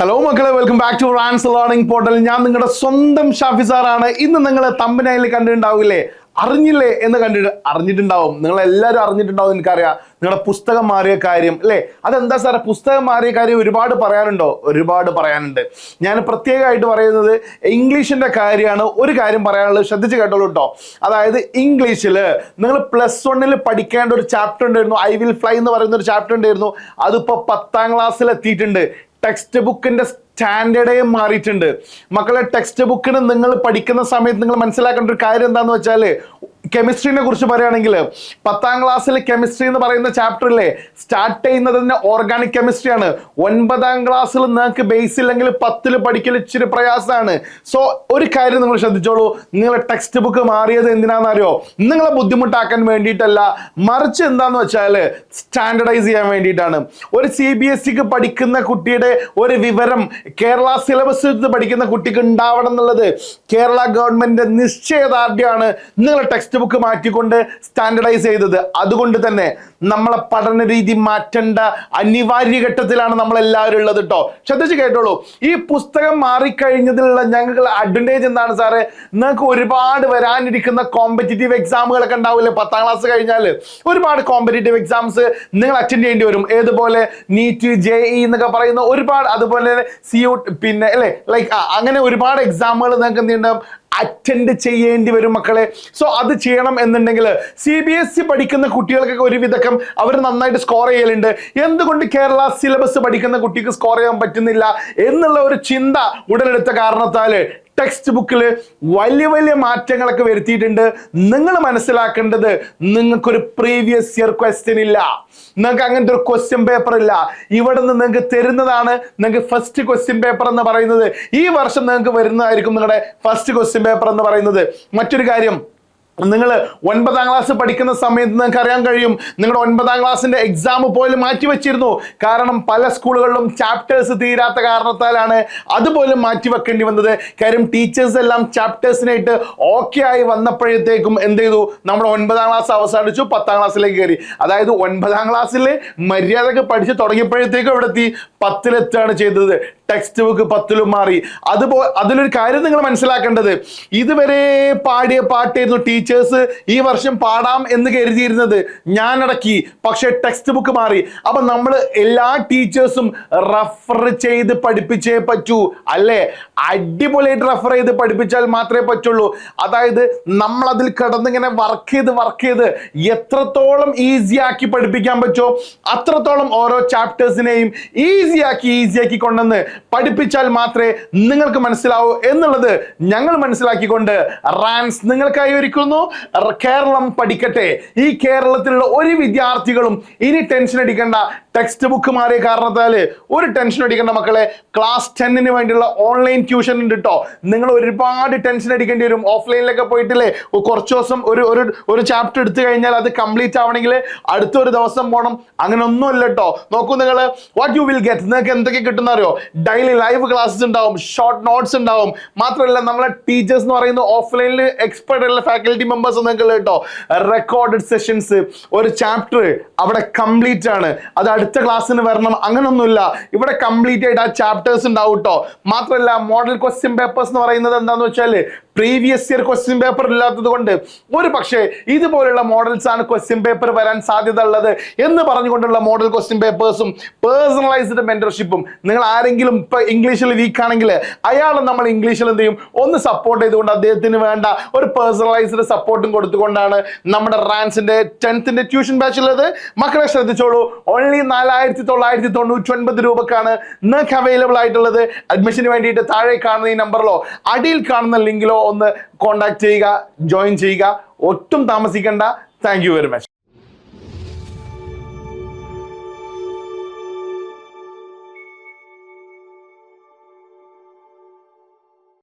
Hello മക്കളെ, welcome back to Rans learning portal. ഞാൻ നിങ്ങളുടെ സ്വന്തം ഷാഫി സാറാണ്. ഇന്ന് നിങ്ങൾ തമ്പനയിൽ കണ്ടിട്ടുണ്ടാവില്ലേ, അറിഞ്ഞില്ലേ എന്ന് അറിഞ്ഞിട്ടുണ്ടാവും. നിങ്ങൾ എല്ലാവരും അറിഞ്ഞിട്ടുണ്ടാവും, എനിക്കറിയാം. നിങ്ങളുടെ പുസ്തകം മാറിയ കാര്യം അല്ലേ? അതെന്താ സാറേ പുസ്തകം മാറിയ കാര്യം? ഒരുപാട് പറയാനുണ്ടോ? ഒരുപാട് പറയാനുണ്ട്. ഞാൻ പ്രത്യേകമായിട്ട് പറയുന്നത് ഇംഗ്ലീഷിന്റെ കാര്യമാണ്. ഒരു കാര്യം പറയാനുള്ളത്, ശ്രദ്ധിച്ച് കേട്ടോളൂ കേട്ടോ. അതായത് ഇംഗ്ലീഷിൽ നിങ്ങൾ +1 പഠിക്കേണ്ട ഒരു ചാപ്റ്റർ ഉണ്ടായിരുന്നു, ഐ വിൽ ഫ്ലൈ എന്ന് പറയുന്ന ഒരു ചാപ്റ്റർ ഉണ്ടായിരുന്നു. അതിപ്പോൾ 10ാം ക്ലാസ്സിൽ എത്തിയിട്ടുണ്ട്. ടെക്സ്റ്റ് ബുക്കിന്റെ സ്റ്റാൻഡേർഡേ മാറിയിട്ടുണ്ട് മക്കളെ. ടെക്സ്റ്റ് ബുക്കിന് നിങ്ങൾ പഠിക്കുന്ന സമയത്ത് നിങ്ങൾ മനസ്സിലാക്കേണ്ട ഒരു കാര്യം എന്താണെന്ന് വെച്ചാൽ, കെമിസ്ട്രീനെ കുറിച്ച് പറയുകയാണെങ്കിൽ 10ാം ക്ലാസ്സിൽ കെമിസ്ട്രി എന്ന് പറയുന്ന ചാപ്റ്ററിലെ സ്റ്റാർട്ട് ചെയ്യുന്നത് തന്നെ ഓർഗാനിക് കെമിസ്ട്രിയാണ്. 9ാം ക്ലാസ്സിൽ നിങ്ങൾക്ക് ബേസ് ഇല്ലെങ്കിൽ 10ൽ പഠിക്കൽ ഇച്ചിരി പ്രയാസമാണ്. സോ ഒരു കാര്യം നിങ്ങൾ ശ്രദ്ധിച്ചോളൂ, നിങ്ങളെ ടെക്സ്റ്റ് ബുക്ക് മാറിയത് എന്തിനാണെന്നറിയോ? നിങ്ങളെ ബുദ്ധിമുട്ടാക്കാൻ വേണ്ടിയിട്ടല്ല, മറിച്ച് എന്താന്ന് വെച്ചാൽ സ്റ്റാൻഡർഡൈസ് ചെയ്യാൻ വേണ്ടിയിട്ടാണ്. ഒരു CBSEക്ക് പഠിക്കുന്ന കുട്ടിയുടെ ഒരു വിവരം കേരള സിലബസ് എടുത്ത് പഠിക്കുന്ന കുട്ടിക്ക് ഉണ്ടാവണം എന്നുള്ളത് കേരള ഗവൺമെന്റ് നിശ്ചയദാർഢ്യമാണ് നിങ്ങളെ ടെക്സ്റ്റ് ബുക്ക് മാറ്റിക്കൊണ്ട് സ്റ്റാൻഡർഡൈസ് ചെയ്തത്. അതുകൊണ്ട് തന്നെ നമ്മളെ പഠന രീതി മാറ്റേണ്ട അനിവാര്യ ഘട്ടത്തിലാണ് നമ്മൾ എല്ലാവരും ഉള്ളത് കേട്ടോ. ശ്രദ്ധിച്ച് കേട്ടോളൂ. ഈ പുസ്തകം മാറിക്കഴിഞ്ഞതിലുള്ള ഞങ്ങളുടെ അഡ്വാൻറ്റേജ് എന്താണ് സാറേ? നിങ്ങൾക്ക് ഒരുപാട് വരാനിരിക്കുന്ന കോമ്പറ്റീറ്റീവ് എക്സാമുകളൊക്കെ ഉണ്ടാവില്ലേ? 10ാം ക്ലാസ് കഴിഞ്ഞാൽ ഒരുപാട് കോമ്പറ്റീറ്റീവ് എക്സാംസ് നിങ്ങൾ അറ്റൻഡ് ചെയ്യേണ്ടി വരും. ഏതുപോലെ നീറ്റ്, JEE എന്നൊക്കെ പറയുന്ന ഒരുപാട്, അതുപോലെ CUT, പിന്നെ അല്ലേ, ലൈക്ക് അങ്ങനെ ഒരുപാട് എക്സാമുകൾ നിങ്ങൾക്ക് എന്ത് ചെയ്യണം, അറ്റൻഡ് ചെയ്യേണ്ടി വരും മക്കളെ. സോ അത് ചെയ്യണം എന്നുണ്ടെങ്കിൽ CBSE പഠിക്കുന്ന കുട്ടികൾക്കൊക്കെ ഒരു വിധക്കം അവർ നന്നായിട്ട് സ്കോർ ചെയ്യലുണ്ട്. എന്തുകൊണ്ട് കേരള സിലബസ് പഠിക്കുന്ന കുട്ടിക്ക് സ്കോർ ചെയ്യാൻ പറ്റുന്നില്ല എന്നുള്ള ഒരു ചിന്ത ഉടലെടുത്ത കാരണത്താൽ ടെക്സ്റ്റ് ബുക്കിൽ വലിയ വലിയ മാറ്റങ്ങളൊക്കെ വരുത്തിയിട്ടുണ്ട്. നിങ്ങൾ മനസ്സിലാക്കേണ്ടത്, നിങ്ങൾക്കൊരു പ്രീവിയസ് ഇയർ ക്വസ്റ്റ്യൻ ഇല്ല, നിങ്ങൾക്ക് അങ്ങനത്തെ ഒരു ക്വസ്റ്റ്യൻ പേപ്പർ ഇല്ല. ഇവിടെ നിന്ന് നിങ്ങൾക്ക് തരുന്നതാണ് നിങ്ങൾക്ക് ഫസ്റ്റ് ക്വസ്റ്റ്യൻ പേപ്പർ എന്ന് പറയുന്നത്. ഈ വർഷം നിങ്ങൾക്ക് വരുന്നതായിരിക്കും നിങ്ങളുടെ ഫസ്റ്റ് ക്വസ്റ്റ്യൻ പേപ്പർ എന്ന് പറയുന്നത്. മറ്റൊരു കാര്യം, നിങ്ങൾ 9ാം ക്ലാസ് പഠിക്കുന്ന സമയത്ത് നിങ്ങൾക്ക് അറിയാൻ കഴിയും, നിങ്ങളുടെ 9ാം ക്ലാസ്സിന്റെ എക്സാം പോലും മാറ്റിവെച്ചിരുന്നു. കാരണം പല സ്കൂളുകളിലും ചാപ്റ്റേഴ്സ് തീരാത്ത കാരണത്താലാണ് അതുപോലും മാറ്റിവെക്കേണ്ടി വന്നത്. കാര്യം ടീച്ചേഴ്സ് എല്ലാം ചാപ്റ്റേഴ്സിനായിട്ട് ഓക്കെ ആയി വന്നപ്പോഴത്തേക്കും എന്ത് ചെയ്തു, നമ്മുടെ 9ാം ക്ലാസ് അവസാനിച്ചു, 10ാം ക്ലാസ്സിലേക്ക് കയറി. അതായത് 9ാം ക്ലാസ്സിൽ മര്യാദക്ക് പഠിച്ച് തുടങ്ങിയപ്പോഴത്തേക്കും ഇവിടെ എത്തി 10ലെത്തുകയാണ് ചെയ്തത്. ടെക്സ്റ്റ് ബുക്ക് 10ലും മാറി. അതിലൊരു കാര്യം നിങ്ങൾ മനസ്സിലാക്കേണ്ടത്, ഇതുവരെ പാടിയ പാട്ടായിരുന്നു ടീച്ചേഴ്സ് ഈ വർഷം പാടാം എന്ന് കരുതിയിരുന്നത്, ഞാൻ അടക്കി. പക്ഷെ ടെക്സ്റ്റ് ബുക്ക് മാറി. അപ്പൊ നമ്മൾ എല്ലാ ടീച്ചേഴ്സും റെഫർ ചെയ്ത് പഠിപ്പിച്ചേ പറ്റൂ, അല്ലേ? അടിപൊളിയായിട്ട് റെഫർ ചെയ്ത് പഠിപ്പിച്ചാൽ മാത്രമേ പറ്റുള്ളൂ. അതായത് നമ്മൾ അതിൽ കിടന്നിങ്ങനെ വർക്ക് ചെയ്ത് എത്രത്തോളം ഈസി ആക്കി പഠിപ്പിക്കാൻ പറ്റുമോ അത്രത്തോളം ഓരോ ചാപ്റ്റേഴ്സിനെയും ഈസിയാക്കി കൊണ്ടുവന്ന് പഠിപ്പിച്ചാൽ മാത്രമേ നിങ്ങൾക്ക് മനസ്സിലാവൂ എന്നുള്ളത് ഞങ്ങൾ മനസ്സിലാക്കിക്കൊണ്ട് റാൻസ് നിങ്ങൾക്കായി ഒരുക്കുന്നു കേരളം പഠിക്കട്ടെ. ഈ കേരളത്തിലുള്ള ഒരു വിദ്യാർത്ഥികളും ഇനി ടെൻഷൻ അടിക്കേണ്ട. ടെക്സ്റ്റ് ബുക്ക് മാറിയ കാരണത്താൽ ഒരു ടെൻഷൻ അടിക്കേണ്ട മക്കളെ. ക്ലാസ് 10ന് വേണ്ടിയുള്ള ഓൺലൈൻ ട്യൂഷൻ ഉണ്ട് കേട്ടോ. നിങ്ങൾ ഒരുപാട് ടെൻഷൻ അടിക്കേണ്ടി വരും. ഓഫ്ലൈനിലൊക്കെ പോയിട്ടില്ലേ, കുറച്ച് ദിവസം ഒരു ചാപ്റ്റർ എടുത്തു കഴിഞ്ഞാൽ അത് കംപ്ലീറ്റ് ആവണമെങ്കിൽ അടുത്തൊരു ദിവസം പോകണം. അങ്ങനെ ഒന്നുമില്ല കേട്ടോ. നോക്കൂ, നിങ്ങൾ വാട്ട് യു വിൽ ഗെറ്റ്, നിങ്ങൾക്ക് എന്തൊക്കെ കിട്ടുന്ന അറിയോ? ഡെയിലി ലൈവ് ക്ലാസ്സസ് ഉണ്ടാവും, ഷോർട്ട് നോട്ട്സ് ഉണ്ടാവും. മാത്രമല്ല നമ്മളെ ടീച്ചേഴ്സ് എന്ന് പറയുന്ന ഓഫ്ലൈനിൽ എക്സ്പെർട്ട് ഉള്ള ഫാക്കൽറ്റി മെമ്പേഴ്സ് നിങ്ങൾക്ക് കേട്ടോ. റെക്കോർഡഡ് സെഷൻസ്, ഒരു ചാപ്റ്റർ അവിടെ കംപ്ലീറ്റ് ആണ്, അത് അടുത്ത ക്ലാസ്സിന് വരണം, അങ്ങനൊന്നുമില്ല. ഇവിടെ കംപ്ലീറ്റ് ആയിട്ട് ആ ചാപ്റ്റേഴ്സ് ഉണ്ടാവും കേട്ടോ. മാത്രമല്ല മോഡൽ ക്വസ്റ്റ്യൻ പേപ്പേഴ്സ് എന്ന് പറയുന്നത് എന്താന്ന് വെച്ചാൽ പ്രീവിയസ് ഇയർ ക്വസ്റ്റ്യൻ പേപ്പർ ഇല്ലാത്തത് കൊണ്ട് ഒരു പക്ഷേ ഇതുപോലുള്ള മോഡൽസ് ആണ് ക്വസ്റ്റ്യൻ പേപ്പർ വരാൻ സാധ്യത ഉള്ളത് എന്ന് പറഞ്ഞുകൊണ്ടുള്ള മോഡൽ ക്വസ്റ്റ്യൻ പേപ്പേഴ്സും പേഴ്സണലൈസ്ഡ് മെന്റർഷിപ്പും. നിങ്ങൾ ആരെങ്കിലും ഇപ്പൊ ഇംഗ്ലീഷിൽ വീക്ക് ആണെങ്കിൽ അയാളെ നമ്മൾ ഇംഗ്ലീഷിൽ എന്ത് ചെയ്യും, ഒന്ന് സപ്പോർട്ട് ചെയ്തുകൊണ്ട് അദ്ദേഹത്തിന് വേണ്ട ഒരു പേഴ്സണലൈസ്ഡ് സപ്പോർട്ടും കൊടുത്തുകൊണ്ടാണ് നമ്മുടെ റാൻസിന്റെ 10th ട്യൂഷൻ ബാച്ച് ഉള്ളത്. മക്കളെ ശ്രദ്ധിച്ചോളൂ, ഓൺലി 4999 രൂപക്കാണ് നിങ്ങൾക്ക് അവൈലബിൾ ആയിട്ടുള്ളത്. അഡ്മിഷന് വേണ്ടിയിട്ട് താഴെ കാണുന്ന ഈ നമ്പറിലോ അടിയിൽ കാണുന്ന ലിങ്കിലോ ഒന്ന് കോൺടാക്ട് ചെയ്യുക, ജോയിൻ ചെയ്യുക. ഒട്ടും താമസിക്കേണ്ട. Thank you very much.